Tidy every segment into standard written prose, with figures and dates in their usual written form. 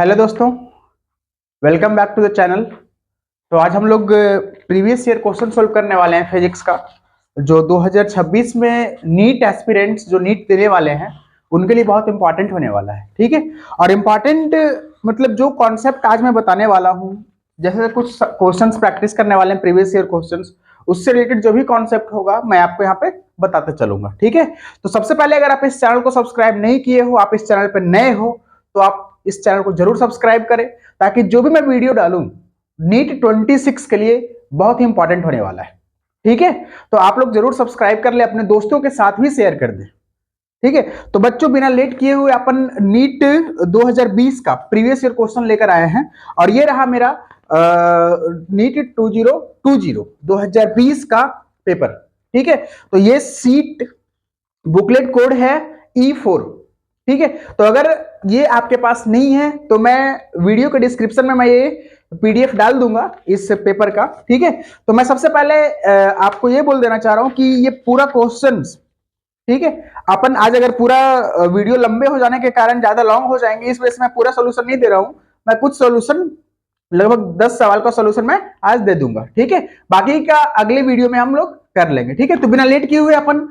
Hello दोस्तों, welcome back to the channel. तो आज हम लोग प्रीवियस ईयर क्वेश्चन सोल्व करने वाले हैं फिजिक्स का, जो 2026 में नीट एस्पिरेंट्स जो नीट देने वाले हैं उनके लिए बहुत इंपॉर्टेंट होने वाला है। ठीक है, और इम्पॉर्टेंट मतलब जो कॉन्सेप्ट आज मैं बताने वाला हूँ, जैसे कुछ क्वेश्चंस प्रैक्टिस करने वाले हैं प्रीवियस ईयर क्वेश्चंस, उससे रिलेटेड जो भी कॉन्सेप्ट होगा मैं आपको यहाँ पे बताते चलूंगा। ठीक है, तो सबसे पहले अगर आप इस चैनल को सब्सक्राइब नहीं किए हो, आप इस चैनल पर नए हो, तो आप इस चैनल को जरूर सब्सक्राइब करें, ताकि जो भी मैं वीडियो डालूं नीट 26 के लिए बहुत ही इंपॉर्टेंट होने वाला है। ठीक है, तो आप लोग जरूर सब्सक्राइब कर ले, अपने दोस्तों के साथ भी शेयर कर दें। ठीक है, तो बच्चों बिना लेट किए हुए अपन नीट 2020 का प्रीवियस ईयर क्वेश्चन लेकर आए हैं, और ये रहा मेरा नीट 2020 का पेपर। ठीक है, तो ये सीट बुकलेट कोड है E4। ठीक है, तो अगर ये आपके पास नहीं है तो मैं वीडियो के डिस्क्रिप्शन में मैं ये पीडीएफ डाल दूंगा इस पेपर का। ठीक है, तो मैं सबसे पहले आपको ये बोल देना चाह रहा हूं कि ये पूरा क्वेश्चंस, ठीक है, अपन आज अगर पूरा वीडियो लंबे हो जाने के कारण ज्यादा लॉन्ग हो जाएंगे, इस वजह से मैं पूरा सोल्यूशन नहीं दे रहा हूं। मैं कुछ सोल्यूशन, लगभग 10 सवाल का सोल्यूशन मैं आज दे दूंगा। ठीक है, बाकी का अगले वीडियो में हम लोग कर लेंगे। ठीक है, तो बिना लेट किए हुए अपन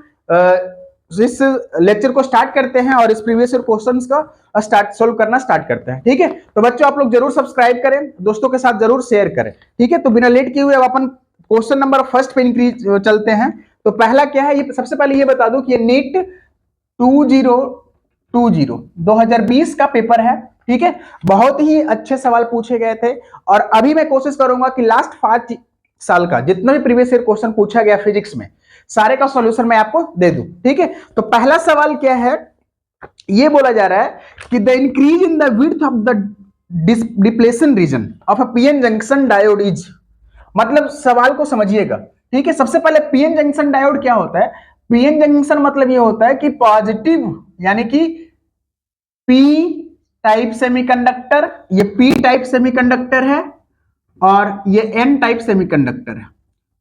इस लेक्चर को स्टार्ट करते हैं और इस प्रीवियस ईयर क्वेश्चंस का सोल्व करना स्टार्ट करते हैं। ठीक है, तो बच्चों आप लोग जरूर सब्सक्राइब करें, दोस्तों के साथ जरूर शेयर करें। ठीक है, तो बिना लेट किए हुए अब अपन क्वेश्चन नंबर फर्स्ट पे इंक्रीज चलते हैं। तो पहला क्या है, ये सबसे पहले ये बता दूं कि ये नीट 2020 का पेपर है। ठीक है, बहुत ही अच्छे सवाल पूछे गए थे, और अभी मैं कोशिश करूंगा कि लास्ट 5 साल का जितना भी प्रीवियस ईयर क्वेश्चन पूछा गया फिजिक्स में, सारे का सॉल्यूशन मैं आपको दे दूं। ठीक है, तो पहला सवाल क्या है, ये बोला जा रहा है कि the increase in the width of the depletion region of a PN junction diode is, मतलब सवाल को समझिएगा। ठीक है, सबसे पहले पीएन जंक्शन डायोड क्या होता है। पीएन जंक्शन मतलब ये होता है कि पॉजिटिव, यानी कि पी टाइप सेमीकंडक्टर, ये पी टाइप सेमीकंडक्टर है और ये एन टाइप सेमीकंडक्टर है।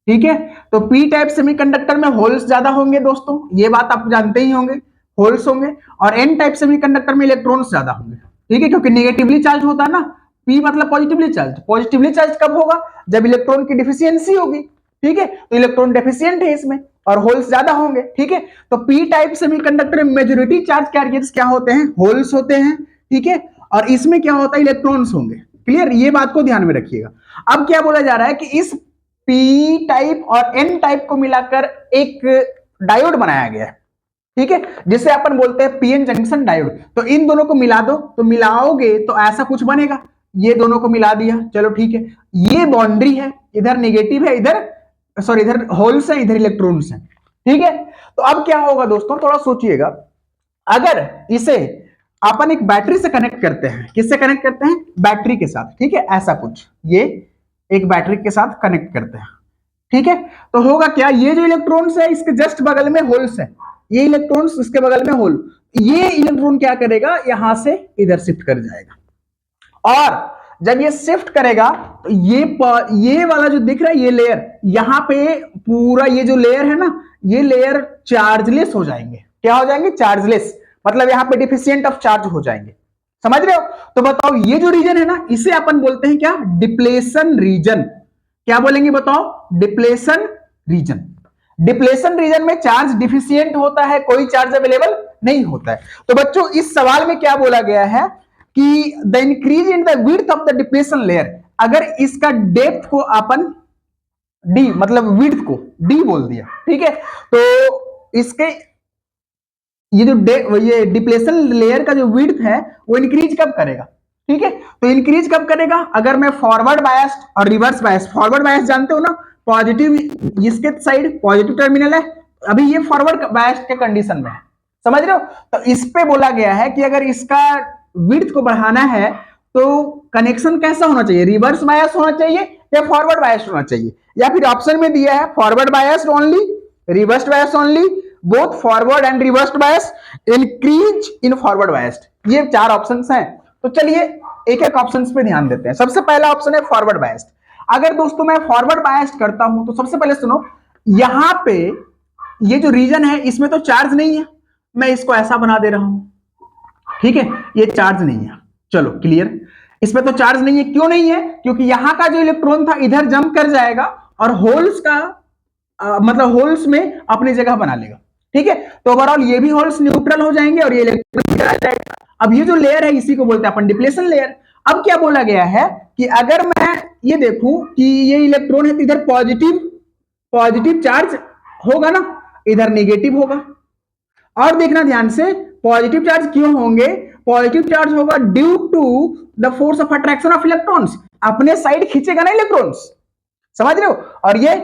ठीक है, तो पी टाइप सेमीकंडक्टर में होल्स ज्यादा होंगे दोस्तों, ये बात आप जानते ही होंगे, होल्स होंगे, और एन टाइप सेमीकंडक्टर में इलेक्ट्रॉन्स ज्यादा होंगे। ठीक है, क्योंकि नेगेटिवली चार्ज होता है ना, पी मतलब पॉजिटिवली चार्ज। पॉजिटिवली चार्ज कब होगा, जब इलेक्ट्रॉन की डिफिशियंसी होगी। ठीक है, तो इलेक्ट्रॉन डेफिशिएंट है इसमें और होल्स ज्यादा होंगे। ठीक है, तो पी टाइप सेमीकंडक्टर में मेजॉरिटी चार्ज कैरियर्स क्या होते हैं, होल्स होते हैं। ठीक है, और इसमें क्या होता है, इलेक्ट्रॉन्स होंगे। क्लियर, ये बात को ध्यान में रखिएगा। अब क्या बोला जा रहा है कि इस पी टाइप और एन टाइप को मिलाकर एक डायोड बनाया गया है। ठीक है, जिसे अपन बोलते हैं पीएन जंक्शन डायोड। तो इन दोनों को मिला दो, तो मिलाओगे तो ऐसा कुछ बनेगा। ये दोनों को मिला दिया, चलो ठीक है, ये बाउंड्री है, इधर नेगेटिव है, इधर सॉरी इधर होल्स है, इधर इलेक्ट्रॉन्स है। ठीक है, तो अब क्या होगा दोस्तों, थोड़ा सोचिएगा। अगर इसे अपन एक बैटरी से कनेक्ट करते हैं, किससे कनेक्ट करते हैं, बैटरी के साथ। ठीक है, ऐसा कुछ, ये एक बैटरी के साथ कनेक्ट करते हैं। ठीक है, तो होगा क्या, ये जो इलेक्ट्रॉन्स है इसके जस्ट बगल में होल्स है, ये इलेक्ट्रॉन्स इसके बगल में होल, ये इलेक्ट्रॉन क्या करेगा, यहां से इधर शिफ्ट कर जाएगा, और जब ये शिफ्ट करेगा तो ये वाला जो दिख रहा है, ये लेयर, यहां पे पूरा ये जो लेयर है ना, ये लेयर चार्जलेस हो जाएंगे। क्या हो जाएंगे, चार्जलेस, मतलब यहां पे डिफिशिएंट ऑफ चार्ज हो जाएंगे। समझ रहे हो, तो बताओ ये जो रीजन है ना, इसे अपन बोलते हैं क्या, डिप्लेशन रीजन। क्या बोलेंगे बताओ, डिप्लेशन रीजन। डिप्लेशन रीजन में चार्ज डिफिशिएंट होता है, कोई चार्ज अवेलेबल नहीं होता है। तो बच्चों इस सवाल में क्या बोला गया है कि the increase in the width of the depletion layer, अगर इसका डेप्थ को अपन डी, मतलब विड्थ को डी बोल दिया। ठीक है, तो इसके ये जो ये डिप्लेशन लेयर का जो विड्थ है वो इंक्रीज कब करेगा। ठीक है, तो इंक्रीज कब करेगा, अगर मैं फॉरवर्ड बायस्ड और रिवर्स बायस्ड, फॉरवर्ड बायस्ड जानते हो ना, पॉजिटिव, इसके साइड पॉजिटिव टर्मिनल है, अभी ये फॉरवर्ड बायस्ड के कंडीशन में है। समझ रहे हो, तो इस पे बोला गया है कि अगर इसका विड्थ को बढ़ाना है तो कनेक्शन कैसा होना चाहिए, रिवर्स बायस होना चाहिए या फॉरवर्ड बायस होना चाहिए, या फिर ऑप्शन में दिया है forward bias only, reverse bias only, both forward and reverse bias, increase in forward biased. ये 4 ऑप्शंस हैं। तो चलिए एक एक ऑप्शंस पे ध्यान देते हैं। सबसे पहला ऑप्शन है फॉरवर्ड बायस्ड। अगर दोस्तों मैं फॉरवर्ड बायस्ड करता हूं तो सबसे पहले सुनो, यहां पे ये जो रीजन है इसमें तो चार्ज नहीं है, मैं इसको ऐसा बना दे रहा हूं। ठीक है, ये चार्ज नहीं है, चलो क्लियर। इसमें तो चार्ज नहीं है, क्यों नहीं है? क्योंकि यहां का जो इलेक्ट्रॉन था इधर जंप कर जाएगा और होल्स का मतलब होल्स में अपनी जगह बना लेगा। ठीक है, तो ओवरऑल ये भी होल्स न्यूट्रल हो जाएंगे और ये इलेक्ट्रॉन आ जाएगा। अब ये जो लेयर है इसी को बोलते हैं अपन डिप्लेशन लेयर। अब क्या बोला गया है कि अगर मैं ये देखूं कि ये इलेक्ट्रॉन है तो इधर पॉजिटिव पॉजिटिव चार्ज होगा ना, इधर नेगेटिव होगा। और देखना ध्यान से, पॉजिटिव चार्ज क्यों होंगे? पॉजिटिव चार्ज होगा due to the force of attraction of electrons, अपने साइड खींचेगा ना इलेक्ट्रॉन्स, समझ रहे हो? और ये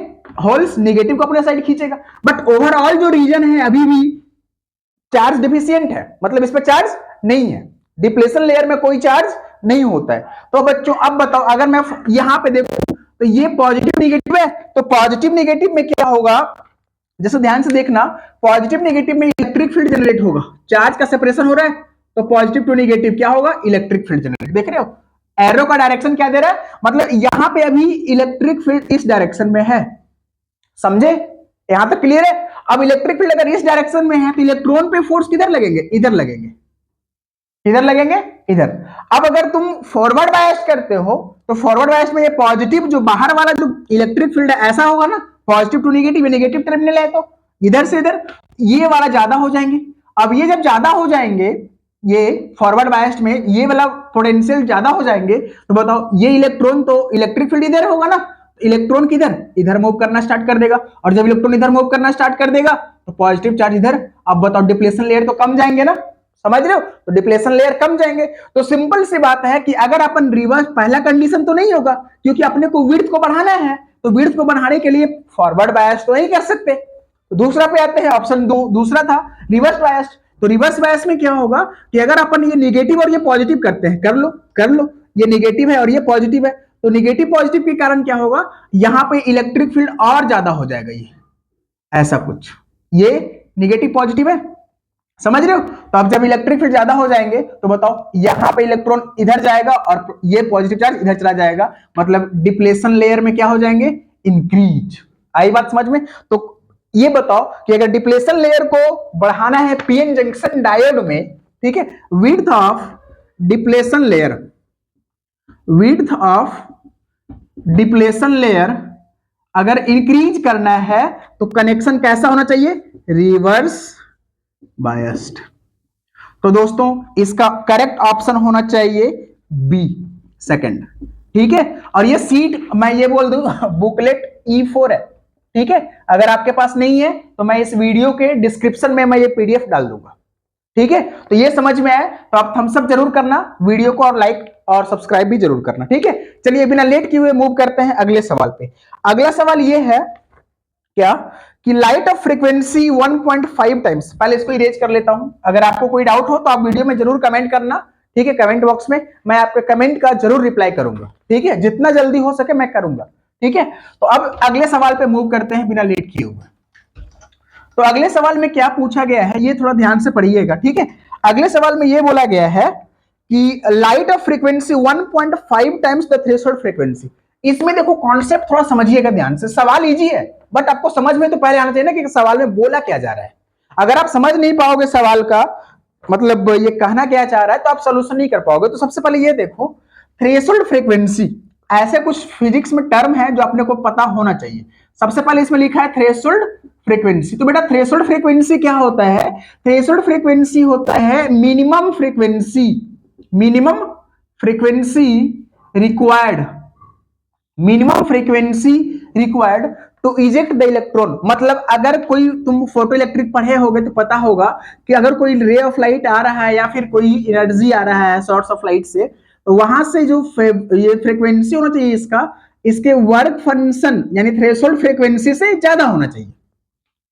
होल्स नेगेटिव को अपने साइड खींचेगा। बट ओवरऑल जो रीजन है अभी भी चार्ज डिफिशियंट है, मतलब इस पर चार्ज नहीं है। डिप्लेशन लेयर में कोई चार्ज नहीं होता है। तो बच्चों अब बताओ, अगर मैं यहां पे देखूं तो ये पॉजिटिव निगेटिव है, तो पॉजिटिव निगेटिव में क्या होगा? जैसे ध्यान से देखना, पॉजिटिव नेगेटिव में इलेक्ट्रिक फील्ड जनरेट होगा। चार्ज का सेपरेशन हो रहा है तो पॉजिटिव टू नेगेटिव क्या होगा? Electric field generate. देख रहे हो एरो का डायरेक्शन क्या दे रहा है? मतलब यहां पे अभी इलेक्ट्रिक फील्ड इस डायरेक्शन में है, समझे? यहां तक क्लियर है? अब इलेक्ट्रिक फील्ड अगर इस डायरेक्शन में है तो इलेक्ट्रॉन पे फोर्स किधर लगेंगे? इधर लगेंगे। इधर लगेंगे, इधर। अब अगर तुम फॉरवर्ड बायस करते हो तो फॉरवर्ड बायस में ये पॉजिटिव जो बाहर वाला जो इलेक्ट्रिक फील्ड है ऐसा होगा ना, positive to negative, negative terminal है तो इधर से इधर ये वाला ज्यादा हो जाएंगे। अब ये जब ज्यादा हो जाएंगे, ये फॉरवर्ड बायस्ड में ये वाला पोटेंशियल ज्यादा हो जाएंगे, तो बताओ ये इलेक्ट्रॉन तो इलेक्ट्रिक फील्ड इधर होगा ना, इलेक्ट्रॉन किधर? इधर मूव करना स्टार्ट कर देगा। और जब इलेक्ट्रॉन इधर मूव करना स्टार्ट कर देगा तो पॉजिटिव चार्ज इधर। अब बताओ डिप्लेशन लेयर तो कम जाएंगे ना, समझ रहे हो? तो डिप्लेशन लेयर कम जाएंगे। तो सिंपल सी बात है कि अगर अपन रिवर्स, पहला कंडीशन तो नहीं होगा क्योंकि अपने को विड्थ को बढ़ाना है, तो विड्थ को बढ़ाने के लिए फॉरवर्ड बायस तो नहीं कर सकते। तो दूसरा पे आते हैं, ऑप्शन दूसरा था रिवर्स बायस। तो रिवर्स बायस में क्या होगा कि अगर अपन ये नेगेटिव और ये पॉजिटिव करते हैं, कर लो, ये नेगेटिव है और ये पॉजिटिव है, तो नेगेटिव पॉजिटिव के कारण क्या होगा? यहां पे इलेक्ट्रिक फील्ड और ज्यादा हो जाएगा, ये ऐसा कुछ। ये नेगेटिव पॉजिटिव है, समझ रहे हो? तो अब जब इलेक्ट्रिक फील्ड ज्यादा हो जाएंगे तो बताओ यहां पे इलेक्ट्रॉन इधर जाएगा और ये पॉजिटिव चार्ज इधर चला जाएगा, मतलब डिप्लेशन लेयर में क्या हो जाएंगे? इंक्रीज। आई बात समझ में? तो ये बताओ कि अगर डिप्लेशन लेयर को बढ़ाना है पीएन जंक्शन डायोड में, ठीक है, width of depletion layer, width of depletion layer अगर इंक्रीज करना है तो कनेक्शन कैसा होना चाहिए? Reverse biased. तो दोस्तों इसका करेक्ट ऑप्शन होना चाहिए बी, सेकंड। ठीक है, और ये सीट मैं ये बोल दूं बुकलेट E4 है। ठीक है, अगर आपके पास नहीं है तो मैं इस वीडियो के डिस्क्रिप्शन में मैं ये पीडीएफ डाल दूंगा। ठीक है, तो ये समझ में आए तो आप थम्स अप जरूर करना वीडियो को और लाइक और सब्सक्राइब भी जरूर करना। ठीक है, चलिए बिना लेट किए हुए मूव करते हैं अगले सवाल पे। अगला सवाल ये है क्या कि लाइट ऑफ फ्रीक्वेंसी 1.5 टाइम्स, पहले इसको इरेज कर लेता हूं। अगर आपको कोई डाउट हो तो आप वीडियो में जरूर कमेंट करना। ठीक है, कमेंट बॉक्स में मैं आपके कमेंट का जरूर रिप्लाई करूंगा। ठीक है, जितना जल्दी हो सके मैं करूंगा। ठीक है, तो अब अगले सवाल पे मूव करते हैं बिना लेट किए हुए। तो अगले सवाल में क्या पूछा गया है ये थोड़ा ध्यान से पढ़िएगा। ठीक है, अगले सवाल में ये बोला गया है कि light of frequency 1.5 times the threshold frequency. इसमें देखो कॉन्सेप्ट थोड़ा समझिएगा ध्यान से, सवाल इजी है बट आपको समझ में तो पहले आना चाहिए ना कि सवाल में बोला क्या जा रहा है। अगर आप समझ नहीं पाओगे सवाल का मतलब ये कहना क्या चाह रहा है तो आप सोल्यूशन नहीं कर पाओगे। तो सबसे पहले ये देखो, थ्रेशोल्ड फ्रीक्वेंसी ऐसे कुछ फिजिक्स में टर्म है जो अपने को पता होना चाहिए। सबसे पहले इसमें लिखा है थ्रेशोल्ड फ्रीक्वेंसी। तो बेटा थ्रेशोल्ड फ्रीक्वेंसी क्या होता है? थ्रेशोल्ड फ्रीक्वेंसी होता है minimum frequency, minimum frequency required, minimum frequency required to eject the electron. मतलब अगर कोई तुम फोटो इलेक्ट्रिक पढ़े होगे तो पता होगा कि अगर कोई रे ऑफ लाइट आ रहा है या फिर कोई एनर्जी आ रहा है सोर्स ऑफ लाइट से, तो वहां से जो ये फ्रीक्वेंसी होना चाहिए इसका, इसके वर्क फंक्शन यानी थ्रेशोल्ड फ्रीक्वेंसी से ज्यादा होना चाहिए।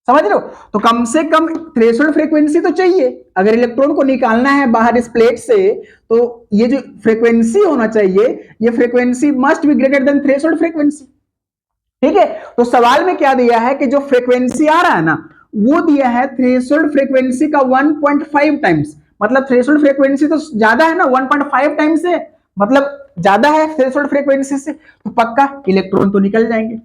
समझ रहे हो? तो कम से कम थ्रेशोल्ड फ्रीक्वेंसी तो चाहिए। अगर इलेक्ट्रॉन को निकालना है बाहर इस प्लेट से तो ये जो फ्रीक्वेंसी होना चाहिए, ये frequency must be greater than threshold frequency. ठीक है, तो सवाल में क्या दिया है कि जो फ्रीक्वेंसी आ रहा है ना वो दिया है थ्रेशोल्ड फ्रीक्वेंसी का 1.5 टाइम्स। मतलब थ्रेशोल्ड फ्रीक्वेंसी तो ज्यादा है ना, 1.5 टाइम्स है, मतलब ज्यादा है थ्रेशोल्ड फ्रीक्वेंसी से, तो पक्का इलेक्ट्रॉन तो निकल जाएंगे,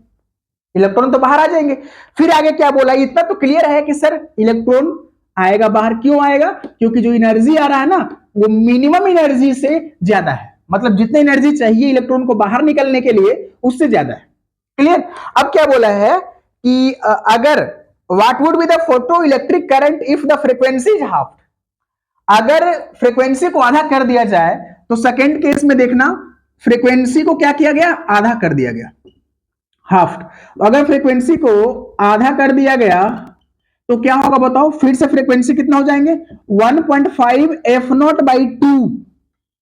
इलेक्ट्रॉन तो बाहर आ जाएंगे। फिर आगे क्या बोला, इतना तो क्लियर है कि सर इलेक्ट्रॉन आएगा बाहर। क्यों आएगा? क्योंकि जो एनर्जी आ रहा है ना वो मिनिमम एनर्जी से ज्यादा है, मतलब जितनी एनर्जी चाहिए इलेक्ट्रॉन को बाहर निकलने के लिए उससे ज्यादा है। क्लियर? अब क्या बोला है कि अगर what would be the photo electric current if the frequency is half. अगर फ्रीक्वेंसी को आधा कर दिया जाए तो सेकेंड केस में देखना फ्रीक्वेंसी को क्या किया गया? आधा कर दिया गया, हाफ। अगर फ्रीक्वेंसी को आधा कर दिया गया तो क्या होगा बताओ? फिर से फ्रीक्वेंसी कितना हो जाएंगे? 1.5 एफ नॉट बाई टू।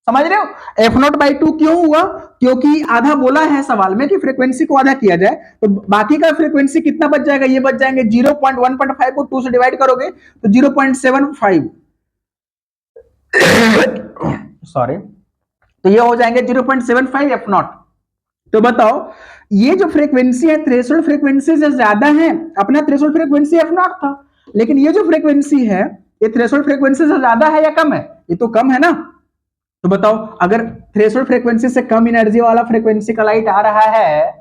समझ रहे हो? एफ नॉट बाई टू क्यों हुआ? क्योंकि आधा बोला है सवाल में कि फ्रीक्वेंसी को आधा किया जाए, तो बाकी का फ्रीक्वेंसी कितना बच जाएगा? ये बच जाएंगे 0.1.5 को 2 से डिवाइड करोगे तो 0.75 सॉरी, तो ये हो जाएंगे 0.75 एफ नॉट। तो बताओ ये जो फ्रीक्वेंसी है थ्रेशोल्ड फ्रीक्वेंसी से ज्यादा है। अपना थ्रेशोल्ड फ्रीक्वेंसी एफ नॉट था, लेकिन ये जो फ्रीक्वेंसी है ये थ्रेशोल्ड फ्रीक्वेंसी से ज्यादा है या कम है? ये तो कम है ना। तो बताओ अगर थ्रेशोल्ड फ्रीक्वेंसी से कम एनर्जी वाला फ्रीक्वेंसी का लाइट आ रहा है,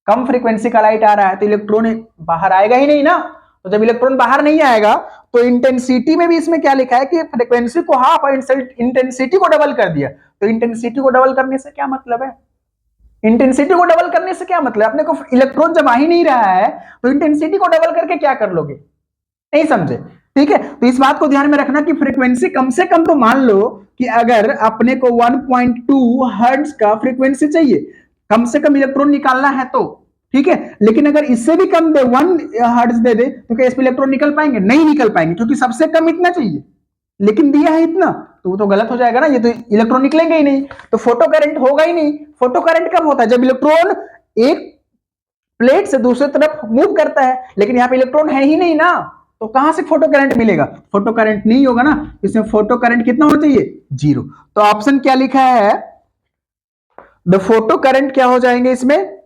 कम फ्रीक्वेंसी का लाइट आ रहा है, तो इलेक्ट्रॉन बाहर आएगा ही नहीं ना। तो जब इलेक्ट्रॉन बाहर नहीं आएगा तो इंटेंसिटी में भी इसमें क्या लिखा है कि फ्रीक्वेंसी को हाफ और इंटेंसिटी को डबल कर दिया। तो इंटेंसिटी को डबल करने से क्या मतलब है? इंटेंसिटी को डबल करने से क्या मतलब? अपने को इलेक्ट्रॉन जब आ ही नहीं रहा है तो इंटेंसिटी को डबल करके क्या कर लोगे? नहीं समझे? ठीक है, तो इस बात को ध्यान में रखना कि फ्रीक्वेंसी कम से कम तो मान लो कि अगर अपने को 1.2 हर्ट्ज का फ्रीक्वेंसी चाहिए, कम से कम इलेक्ट्रॉन निकालना है तो ठीक है। लेकिन अगर इससे भी कम दे 1 हर्ट्ज दे दे तो क्या इस पे इलेक्ट्रॉन निकल पाएंगे? नहीं निकल पाएंगे, क्योंकि सबसे कम इतना चाहिए लेकिन दिया है इतना, तो वो तो गलत हो जाएगा ना, ये तो इलेक्ट्रॉन निकलेंगे ही नहीं, तो फोटो करंट होगा ही नहीं। फोटो करंट कब होता है? जब इलेक्ट्रॉन एक प्लेट से दूसरी तरफ मूव करता है, लेकिन यहाँ पे इलेक्ट्रॉन है ही नहीं ना, तो कहां से फोटो करंट मिलेगा? फोटो करंट नहीं होगा ना, इसमें फोटो करंट कितना होना चाहिए? 0। तो ऑप्शन क्या लिखा है? द फोटो करंट क्या हो जाएंगे? इसमें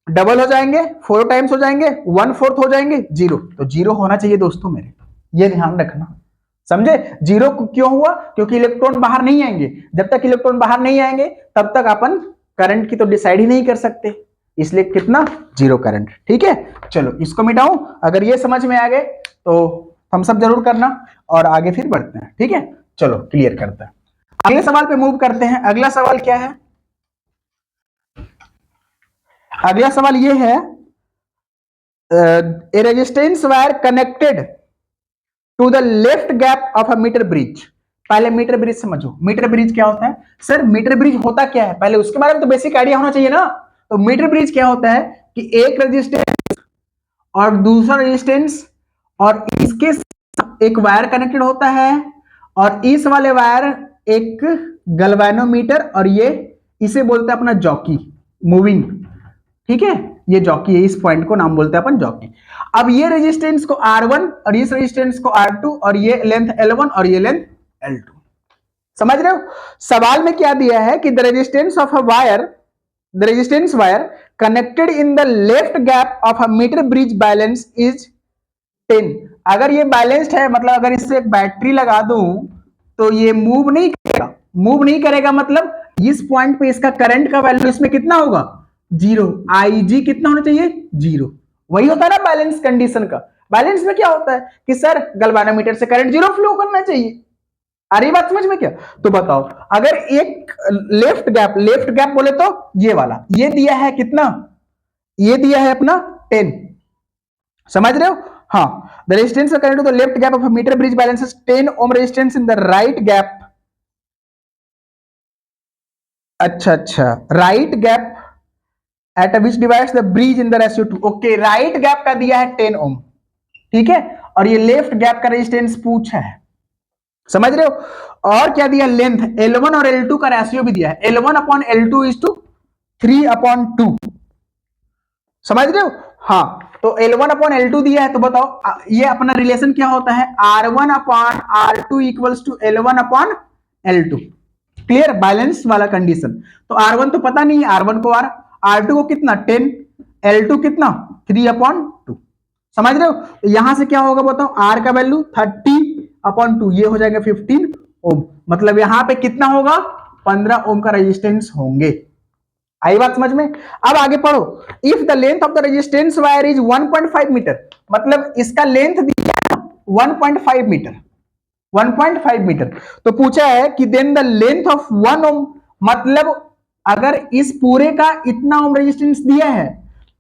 डबल हो जाएंगे, 4 टाइम्स हो जाएंगे, 1/4 हो जाएंगे, 0। तो 0 होना चाहिए दोस्तों मेरे, ये ध्यान रखना। समझे? 0 क्यों हुआ? क्योंकि इलेक्ट्रॉन बाहर नहीं आएंगे। जब तक इलेक्ट्रॉन बाहर नहीं आएंगे तब तक अपन करंट की तो डिसाइड ही नहीं कर सकते, इसलिए कितना? 0 करंट। ठीक है, चलो इसको मिटाऊं। अगर ये समझ में आ गए तो हम सब जरूर करना और आगे फिर बढ़ते हैं। ठीक है, चलो क्लियर करते हैं। अगले सवाल पे मूव करते हैं। अगला सवाल क्या है? अगला सवाल ये है, a resistance wire connected to the left gap of a metre bridge. पहले मीटर ब्रिज समझो। मीटर ब्रिज क्या होता है? सर मीटर ब्रिज होता क्या है? पहले उसके बारे में तो बेसिक आइडिया होना चाहिए ना। तो मीटर ब्रिज क्या होता है कि एक रेजिस्टेंस और दूसरा रेजिस्टेंस और इसके साथ एक वायर कनेक्टेड होता है, और इस वाले वायर एक गैल्वेनोमीटर, और ये इसे बोलते हैं अपना जॉकी, मूविंग। ठीक है, ये जॉकी है, इस पॉइंट को नाम बोलते हैं अपन जॉकी। अब ये रेजिस्टेंस को R1 और इस रेजिस्टेंस को R2, और ये लेंथ L1 और ये लेंथ L2। समझ रहे हो? सवाल में क्या दिया है कि the resistance of a wire, the resistance wire connected in the left gap of a metre bridge balance is 10। अगर ये बैलेंस्ड है, मतलब अगर इससे एक बैटरी लगा दूं तो ये मूव नहीं करेगा। मूव नहीं करेगा मतलब इस पॉइंट पे इसका करंट का वैल्यू इसमें कितना होगा? 0। IG कितना होना चाहिए? 0। वही होता है ना बैलेंस कंडीशन का। बैलेंस में क्या होता है कि सर गैल्वेनोमीटर से करंट 0 फ्लो करना चाहिए। आ रही बात समझ में क्या? तो बताओ अगर एक लेफ्ट गैप बोले तो ये वाला, ये दिया है कितना? ये दिया है अपना 10। समझ रहे हो? हाँ, the resistance current to the left gap of a metre bridge balances 10 ohm resistance in the right gap. अच्छा, right gap at which divides the bridge in the ratio two. Okay, right gap का दिया है 10 ओम, ठीक है, और ये left gap का resistance पूछा है। समझ रहे हो? और क्या दिया? लेंथ L1 और L2 का रेशियो भी दिया है, L1/L2 इज टू 3/2। समझ रहे हो? हाँ, तो L1/L2 दिया है, तो बताओ ये अपना रिलेशन क्या होता है? R1/R2 equals to L1/L2। Clear? Balance वाला कंडीशन। तो R1 तो पता नहीं, R1 को R2 को कितना? 10, L2 कितना? 3/2। समझ रहे हो? तो यहां से क्या होगा बताओ? R का वैल्यू 30/2, ये हो जाएगा 15 ओम। मतलब यहां पे कितना होगा? 15 ओम का रेजिस्टेंस होंगे। आई बात समझ में? अब आगे पढ़ो। If the length of the resistance wire is 1.5 metre, मतलब इसका लेंथ दिया है 1.5 मीटर, 1.5 मीटर। तो पूछा है कि देन द लेंथ ऑफ 1 ओम, मतलब अगर इस पूरे का इतना ओम रेजिस्टेंस दिया है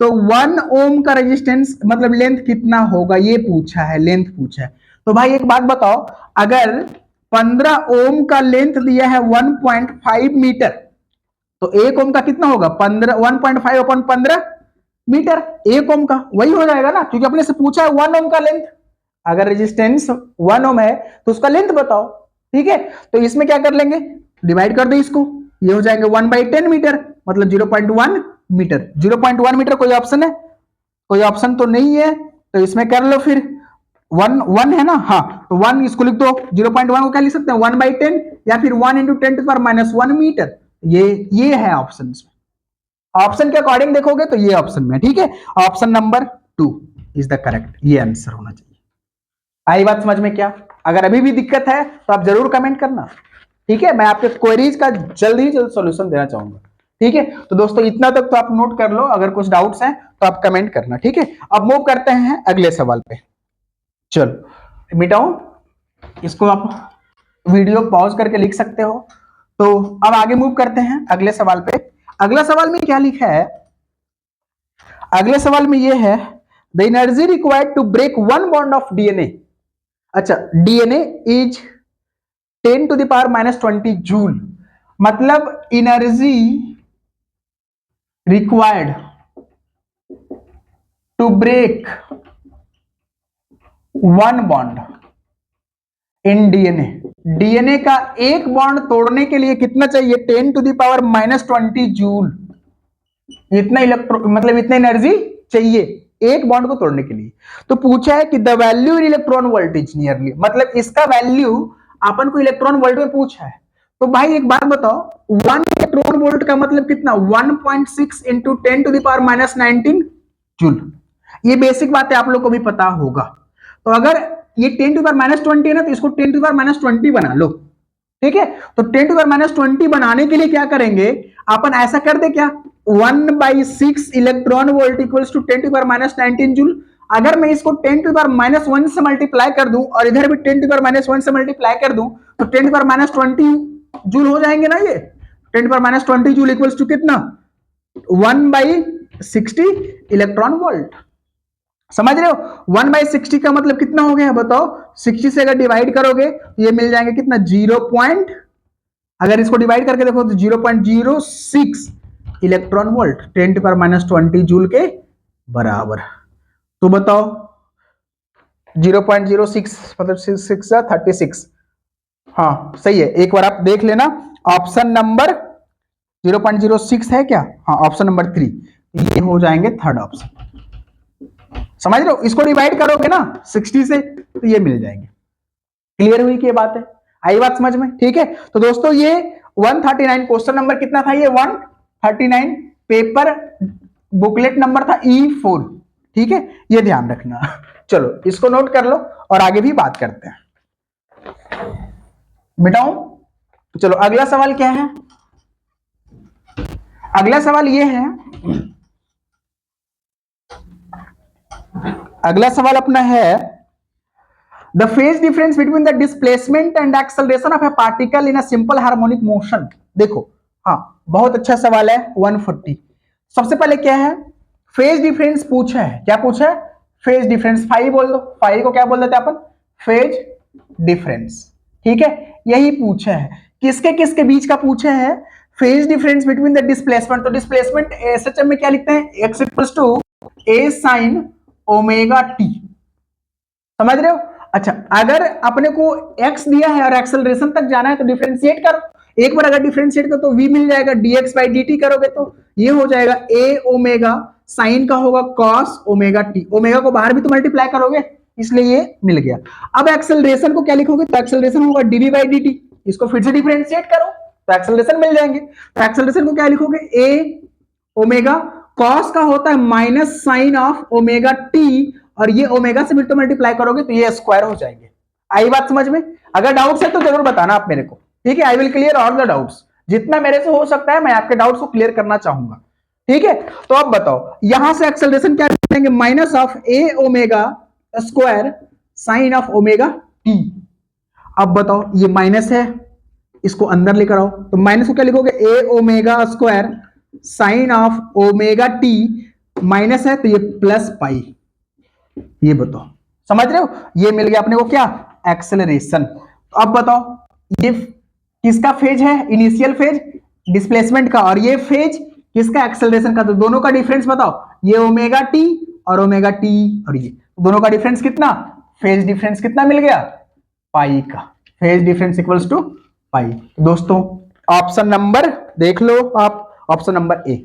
तो 1 ओम का रेजिस्टेंस मतलब लेंथ कितना होगा, ये पूछा है, लेंथ पूछा है। तो भाई एक बात बताओ, अगर 15 ओम का लेंथ दिया है 1.5 मीटर, तो 1 ओम का कितना होगा, 15, 1.5 अपॉन 15 मीटर, 1 ओम का वही हो जाएगा ना, क्योंकि अपने से पूछा है 1 ओम का लेंथ। अगर रेजिस्टेंस 1 ओम है तो उसका लेंथ बताओ, ठीक है। तो इसमें क्या कर लेंगे, डिवाइड कर दो इसको, ये हो जाएंगे 1/10 मीटर, मतलब 0.1 मीटर। 0.1 मीटर कोई ऑप्शन है, कोई ऑप्शन तो नहीं है, तो इसमें कर लो फिर, 1 है ना, हाँ, तो 1 इसको लिख दो, 0.1 को क्या लिख सकते हैं 1/10, या फिर 1 इंटू 10⁻⁻1 मीटर। ये है ऑप्शन, ऑप्शन के अकॉर्डिंग देखोगे तो ये ऑप्शन में, ठीक है। Option number 2 is the correct, ये आंसर होना चाहिए। आई बात समझ में क्या? अगर अभी भी दिक्कत है तो आप जरूर कमेंट करना, ठीक है। मैं आपके क्वेरीज का जल्द ही जल्द सॉल्यूशन देना चाहूंगा, ठीक है। तो दोस्तों इतना तक तो आप नोट कर लो, अगर कुछ डाउट्स हैं तो आप कमेंट करना, ठीक है। अब मूव करते हैं अगले सवाल पे। चलो मिटाओ इसको, आप वीडियो पॉज करके लिख सकते हो। तो अब आगे मूव करते हैं अगले सवाल पे। अगला सवाल में क्या लिखा है, अगले सवाल में ये है, the energy required to break 1 bond of DNA. अच्छा, डीएनए इज 10⁻⁻20 जूल, मतलब energy required to break 1 bond in DNA. DNA का एक बॉन्ड तोड़ने के लिए कितना चाहिए, 10⁻⁻20 जूल। इतना इलेक्ट्रॉन मतलब इतना एनर्जी चाहिए एक बॉन्ड को तोड़ने के लिए। तो पूछा है कि the value in electron voltage nearly, मतलब इसका वैल्यू अपन को इलेक्ट्रॉन वोल्ट में पूछा है। तो भाई एक बात बताओ, 1 इलेक्ट्रॉन वोल्ट का मतलब कितना, 1.6 इंटू 10⁻⁻19 जूल। ये बेसिक बात है, आप लोग को भी पता होगा। तो अगर ये 10⁻⁻20 है ना, तो इसको 10⁻⁻20 बना लो, ठीक है। तो 10⁻⁻20 बनाने के लिए क्या करेंगे, अपन ऐसा कर दे क्या, 1/6 electron volt equals to 10⁻⁻19 joule. अगर मैं इसको 10⁻⁻1 से मल्टीप्लाई कर दूं और इधर भी 10⁻⁻1 से मल्टीप्लाई कर दूं तो 10⁻⁻20 जूल हो जाएंगे ना। ये 10⁻⁻20 जूल इक्वल्स टू कितना, 1/60 इलेक्ट्रॉन वोल्ट। समझ रहे हो, 1/60 का मतलब कितना हो गया बताओ, 60 से अगर डिवाइड करोगे तो ये मिल जाएंगे कितना, 0. अगर इसको डिवाइड करके देखो तो 0.06 इलेक्ट्रॉन वोल्ट, 10⁻⁻20 जूल के बराबर। तो बताओ 0.06 मतलब 36, हाँ सही है, एक बार आप देख लेना। ऑप्शन नंबर 0.06 है क्या, हाँ ऑप्शन नंबर 3, ये हो जाएंगे थर्ड ऑप्शन। समझ रहे हो, इसको डिवाइड करोगे ना 60 से तो ये मिल जाएंगे। क्लियर हुई कि बात है, आई बात समझ में, ठीक है। तो दोस्तों ये 139 क्वेश्चन नंबर कितना था, ये 139, पेपर बुकलेट नंबर था E4, ठीक है, ये ध्यान रखना। चलो इसको नोट कर लो और आगे भी बात करते हैं। मिटाऊं, चलो अगला सवाल क्या है, अगला सवाल ये है, अगला सवाल अपना है, the phase difference between the displacement and acceleration of A particle in a simple harmonic motion. देखो हाँ बहुत अच्छा सवाल है, 140। सबसे पहले क्या है, फेज डिफरेंस पूछा है, क्या पूछा है, फेज डिफरेंस, फाई बोल दो, फाई को क्या बोल देते हैं अपन, फेज डिफरेंस, ठीक है। यही पूछा है, किसके किसके बीच का पूछा है, phase difference between the displacement. तो डिस्प्लेसमेंट एसएचएम में क्या लिखते हैं, x equals to a sin omega t, समझ रहे हो। अच्छा अगर अपने को x दिया है और एक्सेलरेशन तक जाना है तो डिफरेंशिएट करो, एक बार अगर डिफरेंशिएट करो तो v मिल जाएगा, dx/dt करोगे तो ये हो जाएगा a ओमेगा, साइन का होगा cos ओमेगा टी, ओमेगा को बाहर भी तो मल्टीप्लाई करोगे, इसलिए ये मिल गया। अब एक्सेलरेशन को क्या लिखोगे, तो एक्सेलरेशन होगा dv/dt, इसको फिर से डिफरेंशिएट करो तो एक्सेलरेशन मिल जाएंगे। तो एक्सेलरेशन को क्या लिखोगे, a ओमेगा, कॉस का होता है minus sine of omega t, और ये ओमेगा से फिर तो मल्टीप्लाई करोगे तो ये स्क्वायर हो जाएंगे। आई बात समझ में, अगर डाउट्स है तो जरूर बताना आप मेरे को, ठीक है। I will clear all the doubts, जितना मेरे से हो सकता है मैं आपके डाउट्स को क्लियर करना चाहूंगा, ठीक है। तो अब बताओ यहां से एक्सेलरेशन क्या लिखेंगे, minus of a omega square sine of omega T. अब बताओ ये माइनस है, इसको अंदर लेकर आओ, तो माइनस को क्या लिखोगे, a omega square sine of omega t, minus है तो ये प्लस पाई। ये बताओ, समझ रहे हो, ये मिल गया अपने को क्या, एक्सेलरेशन। तो अब बताओ ये किसका फेज है, इनिशियल फेज डिस्प्लेसमेंट का, और ये फेज किसका, एक्सेलरेशन का। तो दोनों का डिफरेंस बताओ, ये ओमेगा टी और ओमेगा टी, और ये दोनों का डिफरेंस कितना, फेज डिफरेंस कितना मिल गया, पाई का। फेज डिफरेंस इक्वल्स टू पाई। दोस्तों ऑप्शन नंबर देख लो आप, option number A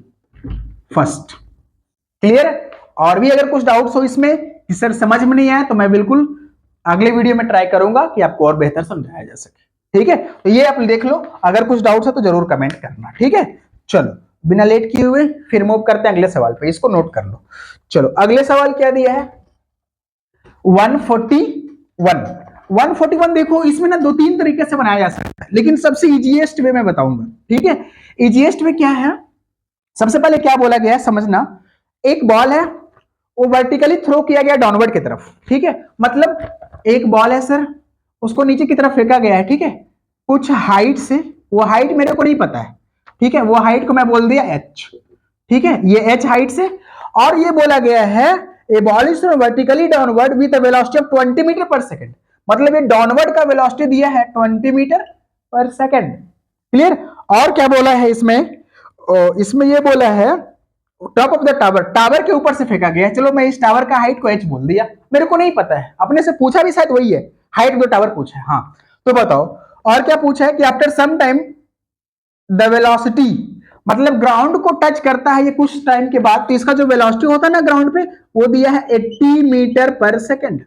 first. Clear. और भी अगर कुछ डाउट्स हो इसमें कि सर समझ में नहीं आया, तो मैं बिल्कुल अगले वीडियो में ट्राई करूंगा कि आपको और बेहतर समझाया जा सके। ठीक है, तो ये आप देख लो, अगर कुछ डाउट्स है तो जरूर कमेंट करना। ठीक है, चलो बिना लेट किए हुए फिर मूव करते हैं अगले सवाल पे, इसको नोट कर लो। चलो अगले सवाल क्या दिया है, 141 देखो, इसमें ना दो तीन तरीके से बनाया जा सकता है, लेकिन सबसे इजीएस्ट वे मैं बताऊंगा। ठीक है, इजीएस्ट वे क्या है, सबसे पहले क्या बोला गया है समझना, एक बॉल है वो वर्टिकली थ्रो किया गया डाउनवर्ड की तरफ। ठीक है, मतलब एक बॉल है सर, उसको नीचे की तरफ फेंका गया है। ठीक है, कुछ हाइट से, वो हाइट मेरे को नहीं पता है। ठीक है, वो हाइट को मैं बोल दिया h। ठीक है, ये h हाइट से, और ये बोला गया है a ball is vertically downward with a velocity of 20 metre पर सेकंड, मतलब ये डाउनवर्ड का वेलोसिटी दिया है 20 मीटर पर सेकंड। क्लियर। और क्या बोला है इसमें, इसमें ये बोला है top of the tower, tower के ऊपर से फेंका गया है। चलो मैं इस टावर का हाइट को h बोल दिया, मेरे को नहीं पता है, अपने से पूछा भी शायद वही है, हाइट ऑफ द टावर पूछा है। हाँ तो बताओ, और क्या पूछा है कि after some time the velocity, मतलब ग्राउंड को टच करता है ये कुछ टाइम के बाद, तो इसका जो वेलोसिटी होता है ना ग्राउंड पे, वो दिया है 80 मीटर पर सेकंड।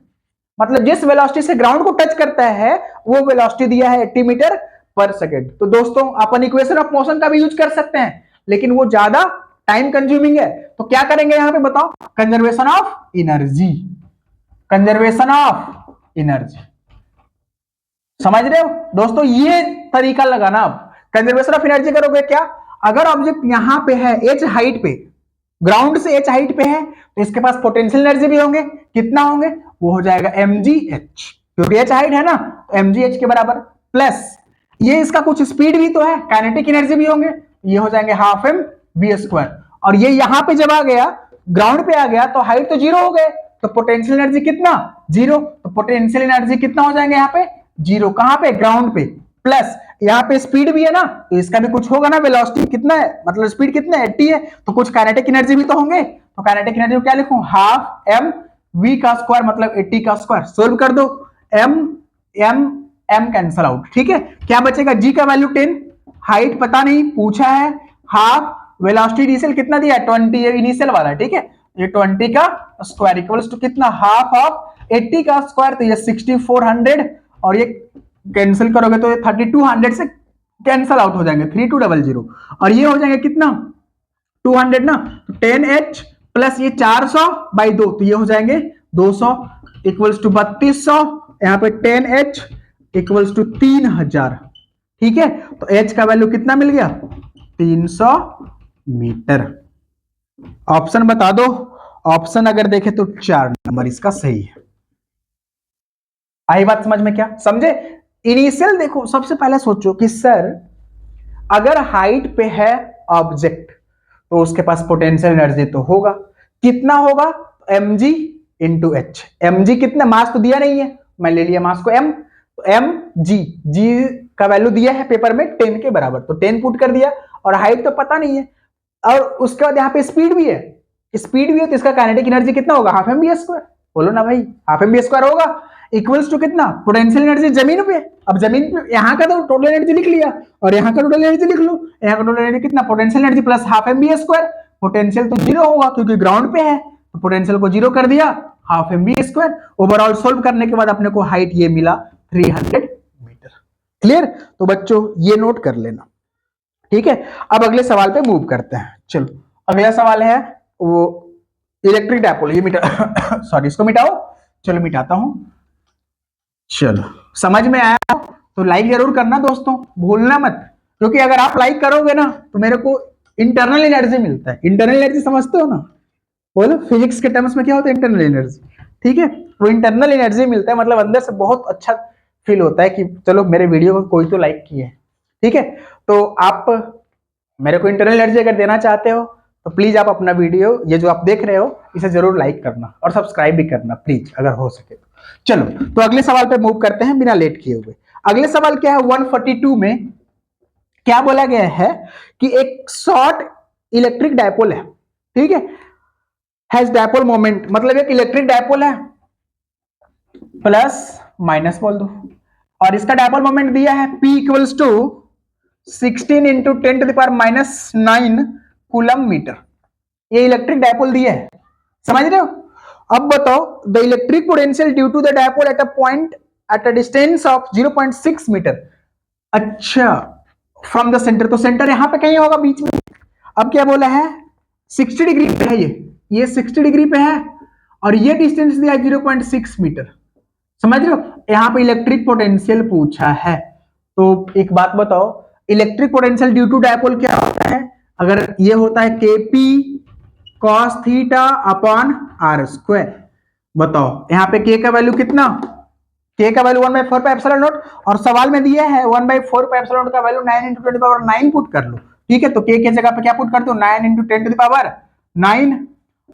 मतलब जिस वेलोसिटी से ग्राउंड को टच करता है वो वेलोसिटी दिया है 80 मीटर पर सेकंड। तो दोस्तों अपन इक्वेशन ऑफ मोशन का भी यूज कर सकते हैं, लेकिन वो ज्यादा टाइम कंज्यूमिंग है। तो क्या करेंगे यहां पे बताओ, conservation of energy, conservation of energy. समझ रहे हो दोस्तों, ये तरीका लगाना। अब कंजर्वेशन ऑफ एनर्जी करोगे क्या, अगर ऑब्जेक्ट यहां पे है h हाइट पे, ग्राउंड से h हाइट पे है, तो इसके पास पोटेंशियल एनर्जी भी होंगे, कितना होंगे, वो हो जाएगा mgh, क्योंकि h हाइट है ना, mgh के बराबर, प्लस ये इसका कुछ स्पीड भी तो है, काइनेटिक एनर्जी भी होंगे, ये हो जाएंगे हाफ एम वी स्क्वायर। और ये यहां पे जब आ गया, ग्राउंड पे आ गया, तो हाइट तो जीरो हो गए, तो पोटेंशियल एनर्जी कितना, जीरो, तो पोटेंशियल एनर्जी कितना हो जाएंगे यहाँ पे, जीरो, कहां पे, ग्राउंड पे, प्लस यहाँ पे स्पीड भी है ना, तो इसका भी कुछ होगा ना, वेलोसिटी कितना है, मतलब स्पीड कितना है 80 है, तो कुछ काइनेटिक एनर्जी भी तो होंगे, तो काइनेटिक एनर्जी को क्या लिखूं, हाफ एम वी का स्क्वायर, मतलब 80 का स्क्वायर। सोल्व कर दो, m m m cancel out. ठीक है, क्या बचेगा, जी का वैल्यू 10, हाइट पता नहीं पूछा है, हाफ, वेलोसिटी इनिशियल कितना दिया है 20, ये इनिशियल वाला। ठीक है, ये 20 का स्क्वायर इक्वल्स टू कितना, हाफ ऑफ 80 का स्क्वायर, तो ये 6400, और ये कैंसिल करोगे तो ये 3200 से कैंसिल आउट हो जाएंगे, 3200, और ये हो जाएंगे कितना 200 ना, तो 10h प्लस ये 400 बाई 2, तो ये हो जाएंगे 200 इक्वल्स टू 3200, यहाँ पे 10h इक्वल्स टू 3000। ठीक है, तो h का वैल्यू कितना मिल गया, 300 मीटर। ऑप्शन बता दो, ऑप्शन अगर देखे तो 4 नंबर इसका सही है। आई बात समझ में, क्या समझे। इनिशियल देखो, सबसे पहले सोचो कि सर अगर हाइट पे है ऑब्जेक्ट, तो उसके पास पोटेंशियल एनर्जी तो होगा, कितना होगा, mg इंटू एच। mg कितना, मास तो दिया नहीं है, मैं ले लिया मास को m, तो mg, g का वैल्यू दिया है पेपर में 10 के बराबर, तो 10 पुट कर दिया, और हाइट तो पता नहीं है, और उसके बाद यहाँ पे स्पीड भी है, स्पीड भी है, तो इसका काइनेटिक एनर्जी कितना होगा, हाफ एम बी स्क्वायर, बोलो ना भाई, हाफ एम बी स्क्वायर होगा, इक्वल्स टू कितना, पोटेंशियल एनर्जी जमीन पे, अब जमीन पे यहाँ का तो टोटल एनर्जी लिख लिया, और यहाँ का टोटल एनर्जी लिख लो, यहाँ का टोटल एनर्जी कितना, potential energy plus half m v square, potential तो जीरो होगा क्योंकि ग्राउंड पे है, तो पोटेंशियल को जीरो कर दिया, half m v square. Overall solve करने के बाद अपने को हाइट ये मिला 300 मीटर। क्लियर, तो बच्चों ये नोट कर लेना। ठीक है, अब अगले सवाल पे मूव करते हैं। चलो अगला सवाल है वो इलेक्ट्रिक डायपोल, ये मिटा सॉरी इसको मिटाओ, चलो मिटाता हूं। चलो समझ में आया तो लाइक जरूर करना दोस्तों, भूलना मत, क्योंकि अगर आप लाइक करोगे ना तो मेरे को इंटरनल एनर्जी मिलता है। इंटरनल एनर्जी समझते हो ना, बोलो फिजिक्स के टर्म्स में क्या होता है, इंटरनल एनर्जी। ठीक है, वो इंटरनल एनर्जी मिलता है, मतलब अंदर से बहुत अच्छा फील होता है कि चलो मेरे वीडियो को कोई तो लाइक किए है। ठीक है, तो आप मेरे को इंटरनल एनर्जी अगर देना चाहते हो तो प्लीज आप अपना वीडियो ये जो आप देख रहे हो इसे जरूर लाइक करना और सब्सक्राइब भी करना प्लीज, अगर हो सके तो। चलो, तो अगले सवाल पे मूव करते हैं बिना लेट किए हुए। अगले सवाल क्या है, 142 में क्या बोला गया है कि एक शॉर्ट इलेक्ट्रिक डायपोल है, ठीक है, हैज डायपोल मोमेंट, मतलब एक इलेक्ट्रिक डायपोल है, प्लस माइनस बोल दो, और इसका डायपोल मोमेंट दिया है P equals to 16 into 10 to the power minus 9 coulomb metre. ये इलेक्ट्रिक डायपोल दिया है, समझ रहे हो। अब बताओ, the electric potential due to the dipole at a point at a distance of 0.6 metre. अच्छा, फ्रॉम द सेंटर, तो सेंटर यहां पे कहीं होगा बीच में। अब क्या बोला है, 60 डिग्री पे है, ये 60 डिग्री पे है और ये डिस्टेंस दिया है 0.6 मीटर, समझ रहे हो। यहां पे इलेक्ट्रिक पोटेंशियल पूछा है, तो एक बात बताओ, electric potential due to dipole क्या होता है, अगर ये होता है Kp cos theta upon r square. बताओ यहाँ पे K का वैल्यू कितना, K का वैल्यू 1/4 पाई एप्सिलॉन नॉट, और सवाल में दिया है 1/4 पाई एप्सिलॉन नॉट का value 9 × 10 to the power 9 put कर लो, ठीक है। तो K की जगह पे क्या पुट करते हो, 9 × 10 टू द पावर 9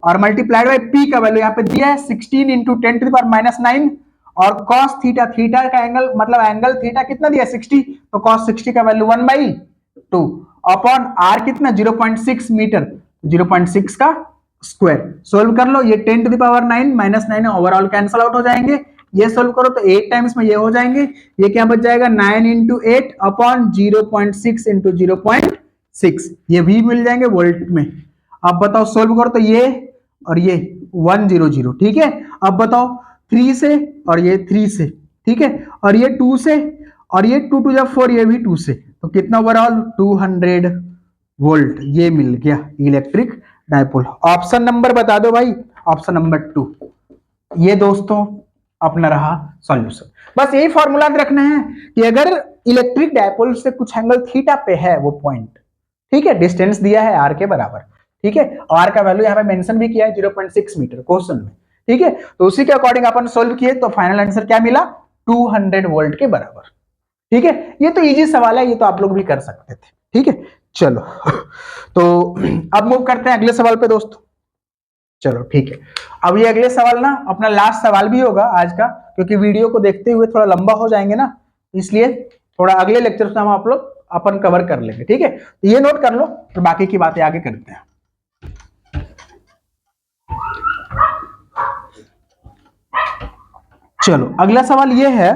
और मल्टीप्लाइड बाय P का वैल्यू यहाँ पे दिया है 16 × 10 टू द पावर माइनस 9, और cos थीटा, थीटा का एंगल मतलब एंगल थीटा कितना दिया 60, तो cos 60 का वैल्यू 1/2 अपॉन r कितना 0.6 मीटर, 0.6 का स्क्वायर। सोल्व कर लो, ये 10 to the power 9 minus 9 overall cancel out हो जाएंगे, ये सोल्व करो तो 8 टाइम्स में ये हो जाएंगे, ये क्या बच जाएगा 9 × 8 अपॉन 0.6 × 0.6, ये भी मिल जाएंगे वोल्ट में। अब बताओ सोल्व करो तो ये और ये 100, ठीक है। अब बताओ 3 से और ये 3 से, ठीक है, और ये 2 से और ये 2 2 4, ये भी 2 से, तो कितना ओवरऑल 200 वोल्ट ये मिल गया इलेक्ट्रिक डायपोल। ऑप्शन नंबर बता दो भाई, ऑप्शन नंबर 2। ये दोस्तों अपना रहा सॉल्यूशन। बस यही फॉर्मूला रखना है कि अगर इलेक्ट्रिक डायपोल से कुछ एंगल थीटा पे है वो पॉइंट, ठीक है, डिस्टेंस दिया है r के बराबर, ठीक है, r का वैल्यू यहाँ पे मेंशन भी किया है 0.6 मीटर क्वेश्चन में, ठीक है, तो उसी के अकॉर्डिंग अपन सोल्व किए तो फाइनल आंसर क्या मिला 200 वोल्ट के बराबर, ठीक है। ये तो इजी सवाल है, ये तो आप लोग भी कर सकते थे, ठीक है। चलो तो अब मूव करते हैं अगले सवाल पे दोस्तों। चलो ठीक है, अब ये अगले सवाल ना अपना लास्ट सवाल भी होगा आज का, क्योंकि वीडियो को देखते हुए थोड़ा लंबा हो जाएंगे ना, इसलिए थोड़ा अगले लेक्चर में हम आप लोग अपन कवर कर लेंगे, ठीक है। तो ये नोट कर लो, तो बाकी की बातें आगे करते हैं। चलो अगला सवाल ये है,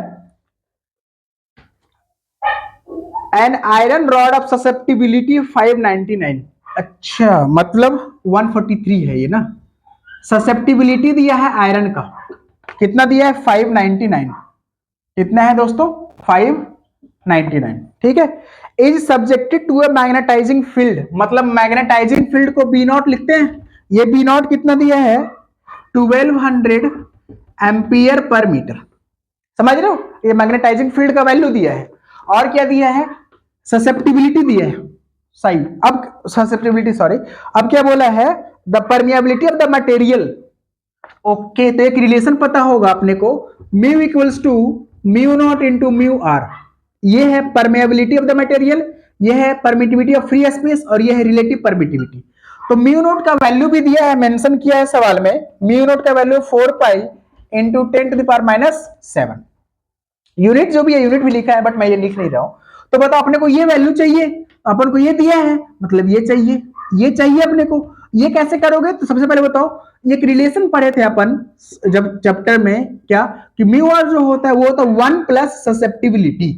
an iron rod of susceptibility 599। अच्छा, मतलब 143 है ये ना, ससेप्टिबिलिटी दिया है आयरन का, कितना दिया है 599, कितना है दोस्तों 599, ठीक है। Is subjected to a magnetising field, मतलब मैग्नेटाइजिंग फील्ड को बी नॉट लिखते हैं, ये बी नॉट कितना दिया है 1200 एम्पियर पर मीटर, समझ रहे हो, ये मैग्नेटाइजिंग फील्ड का वैल्यू दिया है, और क्या दिया है ससेप्टिबिलिटी दिया है, सही। अब ससेप्टिबिलिटी सॉरी, अब क्या बोला है the permeability of the material, okay, तो एक रिलेशन पता होगा अपने को, mu equals to mu naught into mu r, ये है परमेबिलिटी ऑफ द मटेरियल, ये है परमिटिविटी ऑफ फ्री स्पेस, और ये है रिलेटिव परमिटिविटी। तो म्यू नोट का वैल्यू भी दिया है, मेंशन किया है सवाल में, म्यू नोट का value 4 pi into 10 to the power minus 7, unit जो भी है यूनिट भी लिखा है बट मैं ये लिख नहीं रहा हूं। तो बताओ अपने को ये वैल्यू चाहिए, अपन को ये दिया है, मतलब ये चाहिए, ये चाहिए अपने को, ये कैसे करोगे, तो सबसे पहले बताओ, एक रिलेशन पढ़े थे अपन जब चैप्टर में, क्या कि म्यू आर जो होता है वो होता है 1 प्लस ससेप्टिबिलिटी,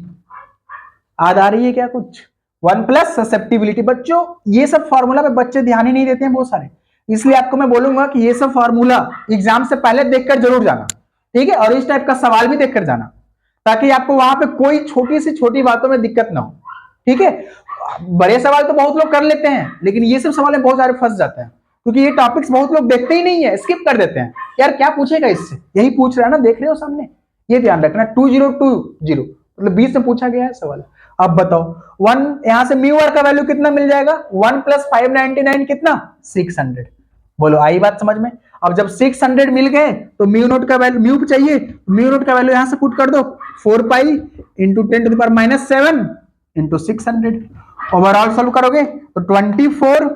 याद आ रही है क्या कुछ, 1 प्लस ससेप्टिबिलिटी। बच्चों ये सब फॉर्मूला पे बच्चे ध्यान ही नहीं देते हैं बहुत सारे, इसलिए आपको मैं बोलूंगा कि ये सब फॉर्मूला एग्जाम से पहले देखकर जरूर जाना, ठीक है, और इस टाइप का सवाल भी देखकर जाना, ताकि आपको वहां पे कोई छोटी से छोटी बातों में दिक्कत ना हो, ठीक है। बड़े सवाल तो बहुत लोग कर लेते हैं, लेकिन ये सब सवाल में बहुत सारे फंस जाते हैं, क्योंकि ये टॉपिक्स बहुत लोग देखते ही नहीं है, स्किप कर देते हैं, यार क्या पूछेगा इससे, यही पूछ रहा है ना, देख रहे हो सामने, ये ध्यान रखना 2020 मतलब 20 में पूछा गया है सवाल। अब बताओ 1 यहां से म्यू आर का वैल्यू कितना मिल जाएगा, 1 प्लस 599 कितना 600, बोलो आई बात समझ में। अब जब 600 मिल गए तो म्यू नोट का वैल्यू, म्यू चाहिए, म्यू नोट का वैल्यू यहां से पुट कर दो 4 pi into 10⁻⁷ into 600। Overall solve करोगे तो 24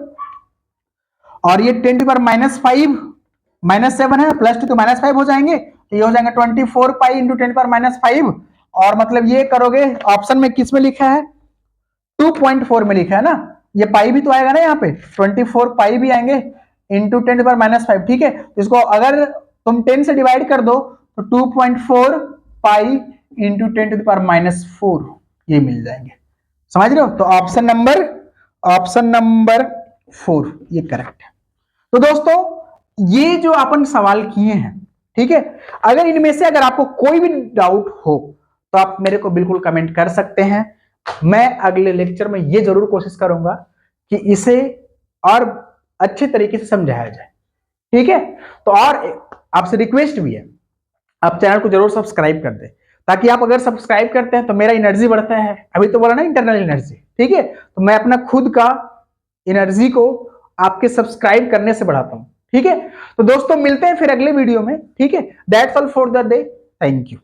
और ये 10⁻⁵ -7 है, +2 तो -5 हो जाएंगे, तो ये हो जाएगा 24 पाई इंटू 10⁻⁵। और मतलब ये करोगे, ऑप्शन में किस में लिखा है 2.4 में लिखा है ना, ये पाई भी तो आएगा ना यहाँ पे, 24 पाई भी आएंगे इंटू 10⁻⁵, ठीक है। इसको अगर तुम 10 से डिवाइड कर दो तो 2.4 पाई इंटू 10⁻⁴ ये मिल जाएंगे, समझ रहे हो। तो ऑप्शन नंबर 4 ये करेक्ट है। तो दोस्तों ये जो अपन सवाल किए हैं, ठीक है, अगर इनमें से अगर आपको कोई भी डाउट हो तो आप मेरे को बिल्कुल कमेंट कर सकते हैं। मैं अगले लेक्चर में ये जरूर कोशिश करूंगा कि इसे और अच्छे तरीके से समझाया जाए, ठीक है। तो और आपसे रिक्वेस्ट भी है, आप चैनल को जरूर सब्सक्राइब कर दें, ताकि आप अगर सब्सक्राइब करते हैं तो मेरा एनर्जी बढ़ता है, अभी तो बोला ना इंटरनल एनर्जी, ठीक है। तो मैं अपना खुद का एनर्जी को आपके सब्सक्राइब करने से बढ़ाता हूं, ठीक है। तो दोस्तों मिलते हैं फिर अगले वीडियो में, ठीक है। That's all for the day, thank you.